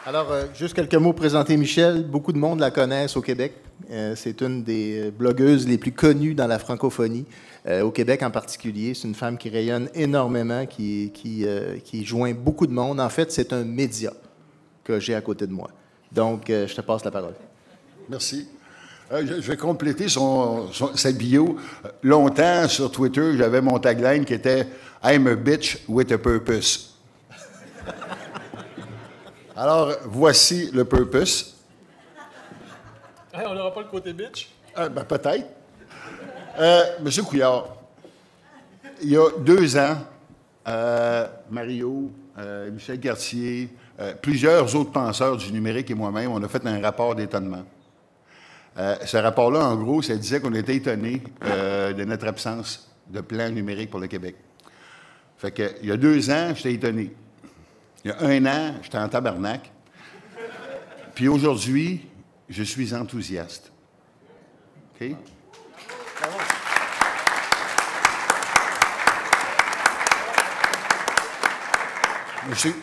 Alors, juste quelques mots pour présenter Michel. Beaucoup de monde la connaissent au Québec. C'est une des blogueuses les plus connues dans la francophonie, au Québec en particulier. C'est une femme qui rayonne énormément, qui joint beaucoup de monde. En fait, c'est un média que j'ai à côté de moi. Donc, je te passe la parole. Merci. Je vais compléter sa bio. Longtemps, sur Twitter, j'avais mon tagline qui était « I'm a bitch with a purpose ». Alors, voici le purpose. Hey, on n'aura pas le côté bitch? Ben, peut-être. Monsieur Couillard, il y a 2 ans, Mario, Michel Cartier, plusieurs autres penseurs du numérique et moi-même, on a fait un rapport d'étonnement. Ce rapport-là, en gros, ça disait qu'on était étonnés de notre absence de plan numérique pour le Québec. Fait que, il y a 2 ans, j'étais étonné. Il y a 1 an, j'étais en tabarnak. Puis aujourd'hui, je suis enthousiaste. OK?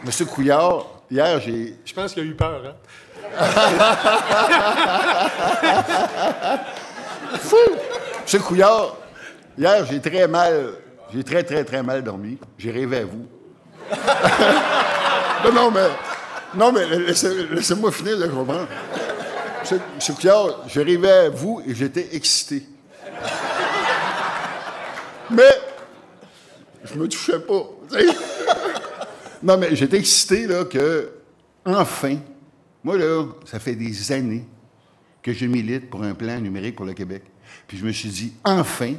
Monsieur Couillard, hier, j'ai... Je pense qu'il a eu peur, hein? Fou! Monsieur Couillard, hier, j'ai très mal dormi. J'ai rêvé à vous. Non, mais laissez-moi finir de comprendre. Monsieur Couillard, je rêvais à vous et j'étais excité. Mais je me touchais pas. Non, mais j'étais excité là, que, enfin, moi, là, ça fait des années que je milite pour un plan numérique pour le Québec. Puis je me suis dit, enfin,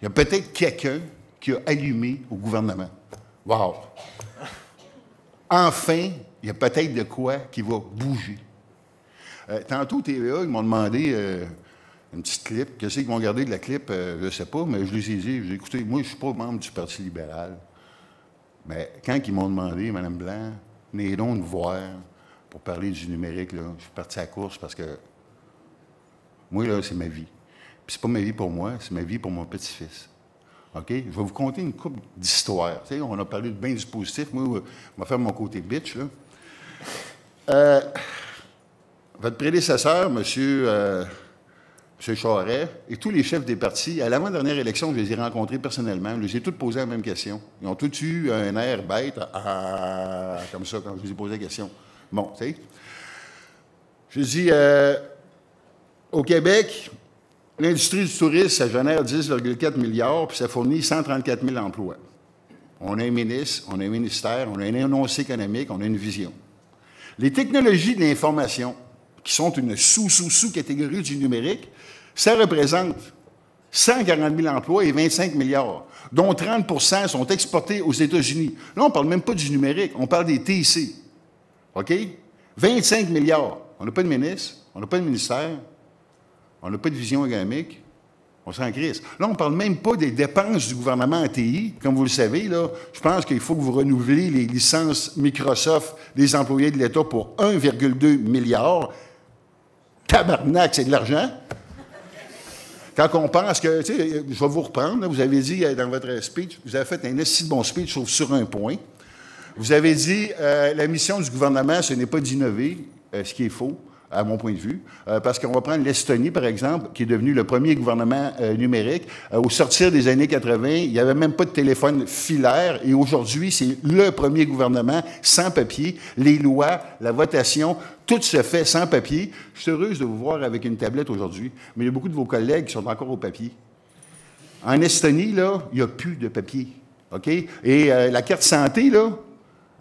il y a peut-être quelqu'un qui a allumé au gouvernement. Wow! Enfin, il y a peut-être de quoi qui va bouger. Tantôt, TVA, ils m'ont demandé une petite clip. Qu'est-ce qu'ils vont garder de la clip? Je ne sais pas, mais je les ai dit. J'ai écouté, moi, je ne suis pas membre du Parti libéral. Mais quand ils m'ont demandé, Mme Blanc, venez donc nous voir pour parler du numérique, là, je suis parti à la course parce que moi, là, c'est ma vie. Puis c'est pas ma vie pour moi, c'est ma vie pour mon petit-fils. OK? Je vais vous conter une couple d'histoires. Tu sais, on a parlé de bien du positif. Moi, je vais faire mon côté bitch, là. Votre prédécesseur, M. Charest, et tous les chefs des partis, à l'avant-dernière élection, je les ai rencontrés personnellement. Je les ai tous posé la même question. Ils ont tous eu un air bête, comme ça, quand je les ai posé la question. Bon, tu sais. Je dis, au Québec, l'industrie du tourisme, ça génère 10,4 milliards, puis ça fournit 134 000 emplois. On a un ministre, on a un ministère, on a un énoncé économique, on a une vision. Les technologies de l'information, qui sont une sous-catégorie du numérique, ça représente 140 000 emplois et 25 milliards, dont 30 % sont exportés aux États-Unis. Là, on ne parle même pas du numérique, on parle des TIC. OK? 25 milliards. On n'a pas de ministre, on n'a pas de ministère, on n'a pas de vision économique, on s'en crisse. Là, on ne parle même pas des dépenses du gouvernement en TI. Comme vous le savez, là, je pense qu'il faut que vous renouvelez les licences Microsoft des employés de l'État pour 1,2 milliard. Tabarnak, c'est de l'argent. Quand on pense que, tu sais, je vais vous reprendre, là, vous avez dit dans votre speech, vous avez fait un assez bon speech, sauf sur un point. Vous avez dit, la mission du gouvernement, ce n'est pas d'innover, ce qui est faux, à mon point de vue, parce qu'on va prendre l'Estonie, par exemple, qui est devenu le premier gouvernement numérique. Au sortir des années 80, il n'y avait même pas de téléphone filaire, et aujourd'hui, c'est le premier gouvernement sans papier. Les lois, la votation, tout se fait sans papier. Je suis heureuse de vous voir avec une tablette aujourd'hui, mais il y a beaucoup de vos collègues qui sont encore au papier. En Estonie, là, il n'y a plus de papier, OK? Et la carte santé, là,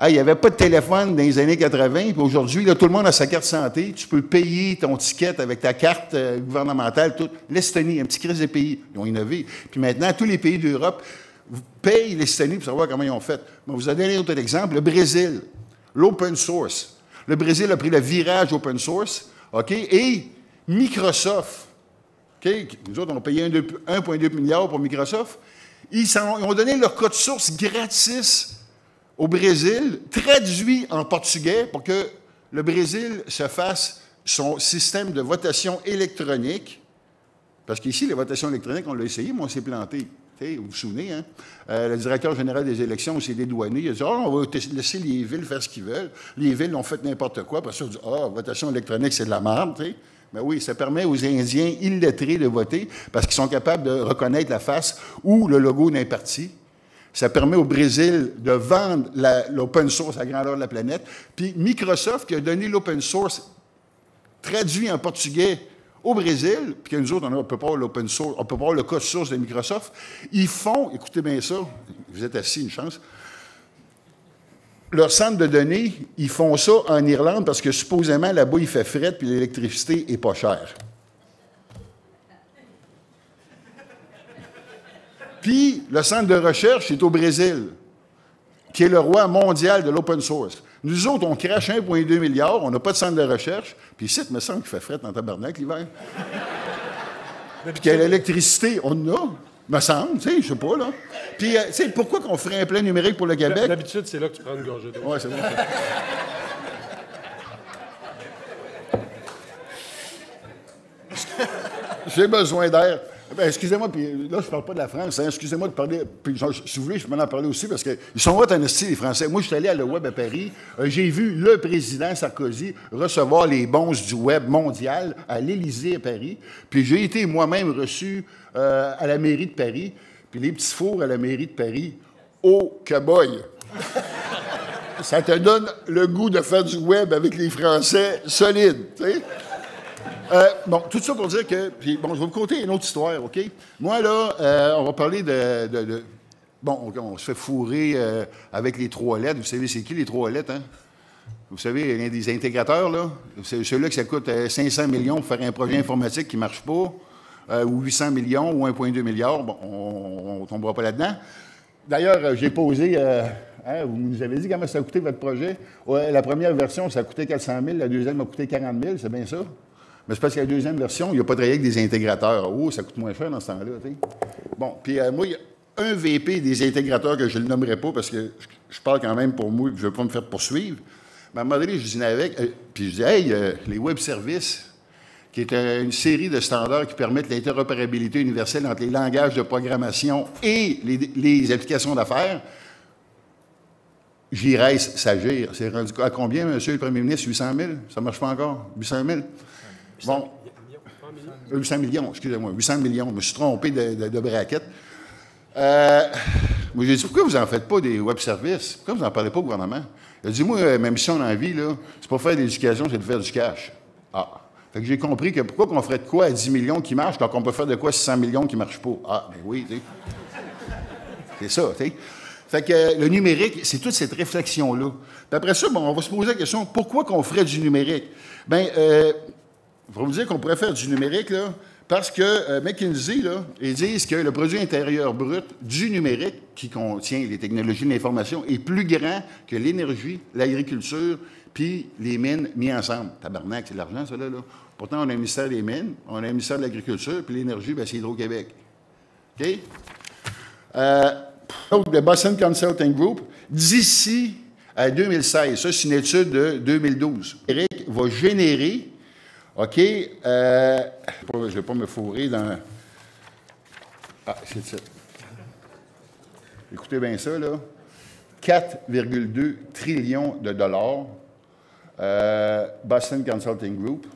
il n'y avait pas de téléphone dans les années 80, puis aujourd'hui, là, tout le monde a sa carte santé. Tu peux payer ton ticket avec ta carte gouvernementale. Tout. L'Estonie, un petit crise des pays, ils ont innové. Puis maintenant, tous les pays d'Europe payent l'Estonie pour savoir comment ils ont fait. Mais vous avez donné un autre exemple, le Brésil, l'open source. Le Brésil a pris le virage open source, OK? Et Microsoft, OK? Nous autres, on a payé 1,2 milliard pour Microsoft. Ils ont donné leur code source gratis au Brésil, traduit en portugais pour que le Brésil se fasse son système de votation électronique. Parce qu'ici, les votations électroniques, on l'a essayé, mais on s'est planté. Vous vous souvenez, hein? Le directeur général des élections, c'est des douaniers. Il a dit, on va laisser les villes faire ce qu'ils veulent. Les villes ont fait n'importe quoi. Parce qu'on dit, votation électronique, c'est de la merde. Mais oui, ça permet aux Indiens illettrés de voter parce qu'ils sont capables de reconnaître la face ou le logo d'un parti. Ça permet au Brésil de vendre l'open source à grandeur de la planète. Puis Microsoft, qui a donné l'open source traduit en portugais au Brésil, puis que nous autres, on ne peut pas avoir l'open source, on peut pas avoir le code source de Microsoft, ils font, écoutez bien ça, vous êtes assis, une chance, leur centre de données, ils font ça en Irlande parce que supposément, là-bas, il fait fret puis l'électricité n'est pas chère. Puis, le centre de recherche est au Brésil, qui est le roi mondial de l'open source. Nous autres, on crache 1,2 milliard, on n'a pas de centre de recherche, puis ici, il me semble qu'il fait fret dans tabarnak l'hiver. Puis qu'il y a l'électricité, on en a, me semble, tu sais, je sais pas, là. Puis, tu sais, pourquoi qu'on ferait un plan numérique pour le Québec? D'habitude, c'est là que tu prends une gorgée d'eau. Oui, c'est bon. J'ai besoin d'air. Ben, excusez-moi, puis là, je ne parle pas de la France, hein, excusez-moi de parler, puis si vous voulez, je peux en parler aussi, parce qu'ils sont hot en esti, les Français. Moi, je suis allé à le Web à Paris, j'ai vu le président Sarkozy recevoir les bons du Web mondial à l'Élysée à Paris, puis j'ai été moi-même reçu à la mairie de Paris, puis les petits fours à la mairie de Paris, oh, cow-boy! Ça te donne le goût de faire du Web avec les Français solides, tu sais? Bon, tout ça pour dire que... Puis, bon, je vais vous conter une autre histoire, OK? Moi, là, on va parler de bon, on se fait fourrer avec les 3 lettres. Vous savez, c'est qui les 3 lettres, hein? Vous savez, il y a des intégrateurs, là. C'est ceux-là que ça coûte 500 millions pour faire un projet informatique qui ne marche pas, ou 800 millions, ou 1,2 milliard. Bon, on ne tombera pas là-dedans. D'ailleurs, j'ai posé... hein, vous nous avez dit comment ça a coûté votre projet? Ouais, la première version, ça a coûté 400 000. La deuxième a coûté 40 000. C'est bien ça? Mais c'est parce que la deuxième version, il n'y a pas travaillé avec des intégrateurs. Oh, ça coûte moins cher dans ce temps-là. T'sais. Bon, puis moi, il y a un VP des intégrateurs que je ne le nommerai pas parce que je parle quand même pour moi et je ne veux pas me faire poursuivre. Mais à un moment donné, je dînais avec, puis je dis, hey, les web services, qui est une série de standards qui permettent l'interopérabilité universelle entre les langages de programmation et les applications d'affaires, j'y reste, ça gire. C'est rendu à combien, monsieur le premier ministre? 800 000? Ça ne marche pas encore? 800 000? Bon. 800 millions, excusez-moi. 800 millions. Je me suis trompé de braquette. Moi, j'ai dit, pourquoi vous n'en faites pas des web services? Pourquoi vous n'en parlez pas au gouvernement? Il a dit, moi, ma mission dans la vie, là, c'est pas faire de l'éducation, c'est de faire du cash. Ah. Fait que j'ai compris que pourquoi qu'on ferait de quoi à 10 millions qui marche, quand on peut faire de quoi à 600 millions qui ne marche pas? Ah, ben oui, tu sais. C'est ça, tu sais. Fait que le numérique, c'est toute cette réflexion-là. Puis après ça, bon, on va se poser la question, pourquoi qu'on ferait du numérique? Bien, je vais vous dire qu'on pourrait faire du numérique, là, parce que McKinsey, là, ils disent que le produit intérieur brut du numérique, qui contient les technologies de l'information, est plus grand que l'énergie, l'agriculture, puis les mines mis ensemble. Tabarnak, c'est de l'argent, ça, là. Pourtant, on a un ministère des Mines, on a un ministère de l'Agriculture, puis l'énergie, bien, c'est Hydro-Québec. OK? Le Boston Consulting Group, d'ici à 2016, ça, c'est une étude de 2012, Eric va générer, OK, je ne vais pas me fourrer dans... Ah, c'est ça. Écoutez bien ça, là. 4,2 trillions de dollars, Boston Consulting Group,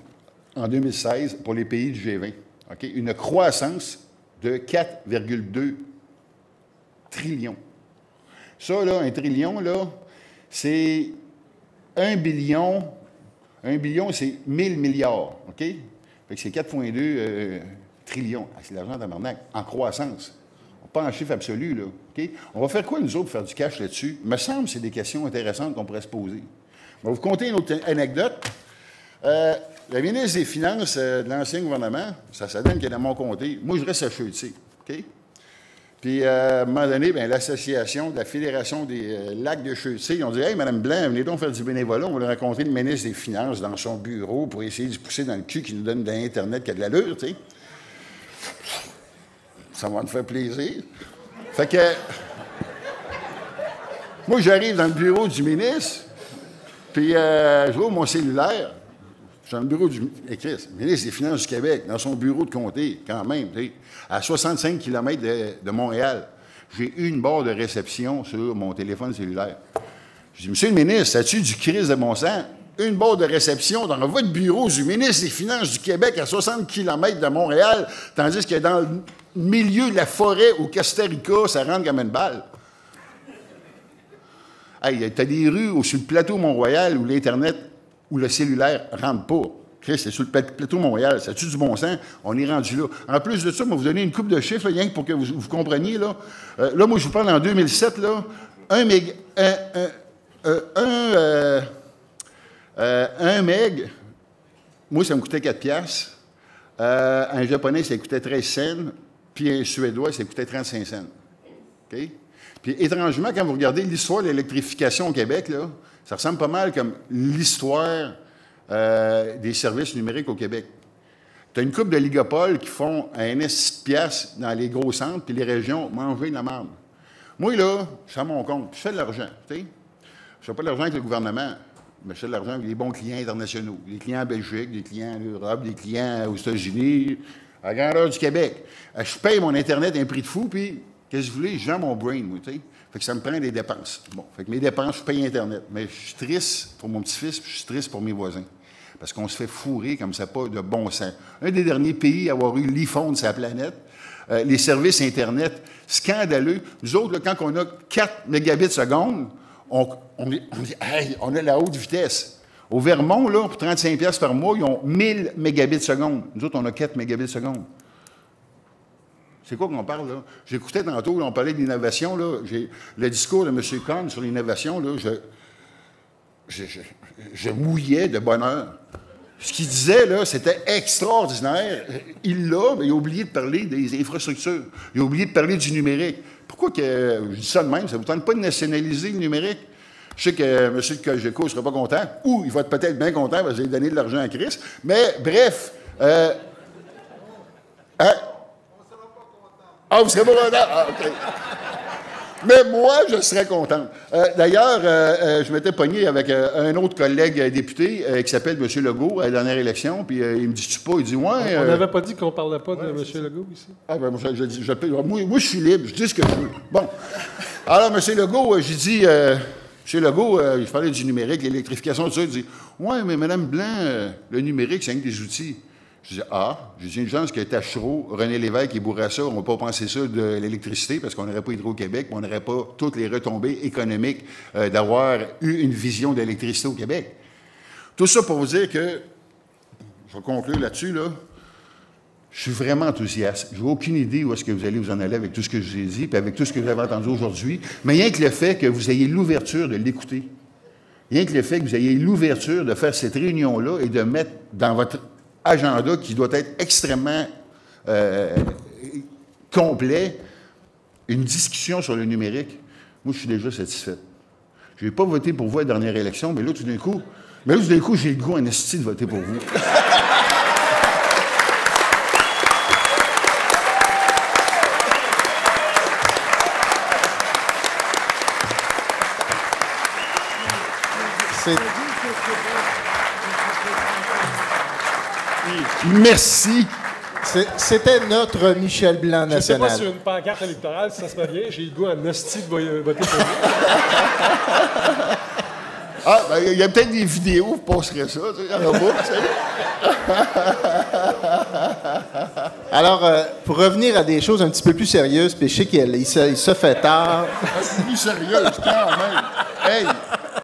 en 2016, pour les pays du G20. OK? Une croissance de 4,2 trillions. Ça, là, un trillion, là, c'est 1 billion. 1 billion, c'est 1000 milliards. OK? Fait que c'est 4,2 trillions. Ah, c'est de l'argent tabarnak, en croissance. Pas en chiffre absolu, là. OK? On va faire quoi, nous autres, pour faire du cash là-dessus? Il me semble que c'est des questions intéressantes qu'on pourrait se poser. Je vais vous conter une autre anecdote. La ministre des Finances de l'ancien gouvernement, ça donne qu'elle est dans mon comté. Moi, je reste à Chaudière. OK? Puis, à un moment donné, bien, l'association de la Fédération des lacs de Chaudière, ils ont dit « Hey, Mme Blanc, venez donc faire du bénévolat. On va rencontrer le ministre des Finances dans son bureau pour essayer de se pousser dans le cul qui nous donne de l'Internet qui a de l'allure, tu sais. » Ça va me faire plaisir. Fait que... moi, j'arrive dans le bureau du ministre, puis je vois mon cellulaire. Je suis dans le bureau du ministre des Finances du Québec, dans son bureau de comté, quand même, à 65 km de Montréal. J'ai une barre de réception sur mon téléphone cellulaire. Je dis, Monsieur le ministre, as-tu du crise de bon sang? Une barre de réception dans votre bureau du ministre des Finances du Québec à 60 km de Montréal, tandis que dans le milieu de la forêt au Costa Rica, ça rentre comme une balle. Hey, t'as des rues sur le plateau Mont-Royal où l'Internet, où le cellulaire ne rentre pas. Chris, c'est sur le plateau Mont-Royal. Ça tue du bon sens? On est rendu là. En plus de ça, je vais vous donner une couple de chiffres, rien que pour que vous compreniez. Là, moi, je vous parle en 2007, là, un meg, moi, ça me coûtait 4 piastres. Un japonais, ça coûtait 13 cents. Puis un suédois, ça coûtait 35 cents. OK? Puis étrangement, quand vous regardez l'histoire de l'électrification au Québec, là, ça ressemble pas mal comme l'histoire des services numériques au Québec. Tu as une couple de ligopoles qui font un S de piastres dans les gros centres, puis les régions mangent de la marde. Moi, là, je suis à mon compte, je fais de l'argent. Je ne fais pas de l'argent avec le gouvernement, mais je fais de l'argent avec les bons clients internationaux. Des clients en Belgique, des clients en Europe, des clients aux États-Unis, à la grandeur du Québec. Je paye mon Internet à un prix de fou, puis, qu'est-ce que vous voulez, je vends mon brain, moi, tu sais. Fait que ça me prend des dépenses. Bon, fait que mes dépenses, je paye Internet. Mais je suis triste pour mon petit-fils, puis je suis triste pour mes voisins. Parce qu'on se fait fourrer comme ça, pas de bon sens. Un des derniers pays à avoir eu l'iPhone sur la planète, les services Internet scandaleux. Nous autres, là, quand on a 4 mégabits seconde, on dit hey, on a la haute vitesse. Au Vermont, là, pour 35 $ par mois, ils ont 1000 mégabits seconde. Nous autres, on a 4 mégabits seconde. C'est quoi qu'on parle, là? J'écoutais tantôt, là, on parlait d'innovation, là. Le discours de M. Cohn sur l'innovation, là, je mouillais de bonheur. Ce qu'il disait, là, c'était extraordinaire. Il l'a, mais il a oublié de parler des infrastructures. Il a oublié de parler du numérique. Pourquoi que, je dis ça de même, ça ne vous tente pas de nationaliser le numérique? Je sais que M. Cogeco ne sera pas content, ou il va être peut-être bien content parce qu'il a donné de l'argent à Chris, mais bref, Ah, vous serez pas content? Ah, OK. Mais moi, je serais content. D'ailleurs, je m'étais pogné avec un autre collègue député qui s'appelle M. Legault à la dernière élection, puis il me dit-tu pas? Il dit, ouais. On n'avait pas dit qu'on ne parlait pas de M. Legault ici. Ah, ben, moi, je suis libre, je dis ce que je veux. Bon. Alors, M. Legault, j'ai dit, M. Legault, je parlais du numérique, l'électrification, tout ça. Il dit, ouais, mais Mme Blanc, le numérique, c'est un des outils. Je dis, j'ai une chance que Tachereau, René Lévesque et Bourassa n'ont pas pensé ça de l'électricité parce qu'on n'aurait pas Hydro-Québec, on n'aurait pas toutes les retombées économiques d'avoir eu une vision de l'électricité au Québec. Tout ça pour vous dire que, je vais conclure là-dessus, là, je suis vraiment enthousiaste. Je n'ai aucune idée où est-ce que vous allez vous en aller avec tout ce que je vous ai dit, puis avec tout ce que vous avez entendu aujourd'hui, mais rien que le fait que vous ayez l'ouverture de l'écouter, rien que le fait que vous ayez l'ouverture de faire cette réunion-là et de mettre dans votre agenda qui doit être extrêmement complet, une discussion sur le numérique, moi, je suis déjà satisfait. Je n'ai pas voté pour vous à la dernière élection, mais là, tout d'un coup, j'ai le goût en esti de voter pour vous. Merci. C'était notre Michel Blanc national. Je ne sais pas sur une pancarte électorale, si ça se met bien, j'ai le goût en hostie de voter pour vous. Ah, ben, il y a peut-être des vidéos, vous passerez ça, tu sais, en bas, tu sais. Alors, pour revenir à des choses un petit peu plus sérieuses, puis je sais qu'il se fait tard. Plus sérieux, quand même. Hey!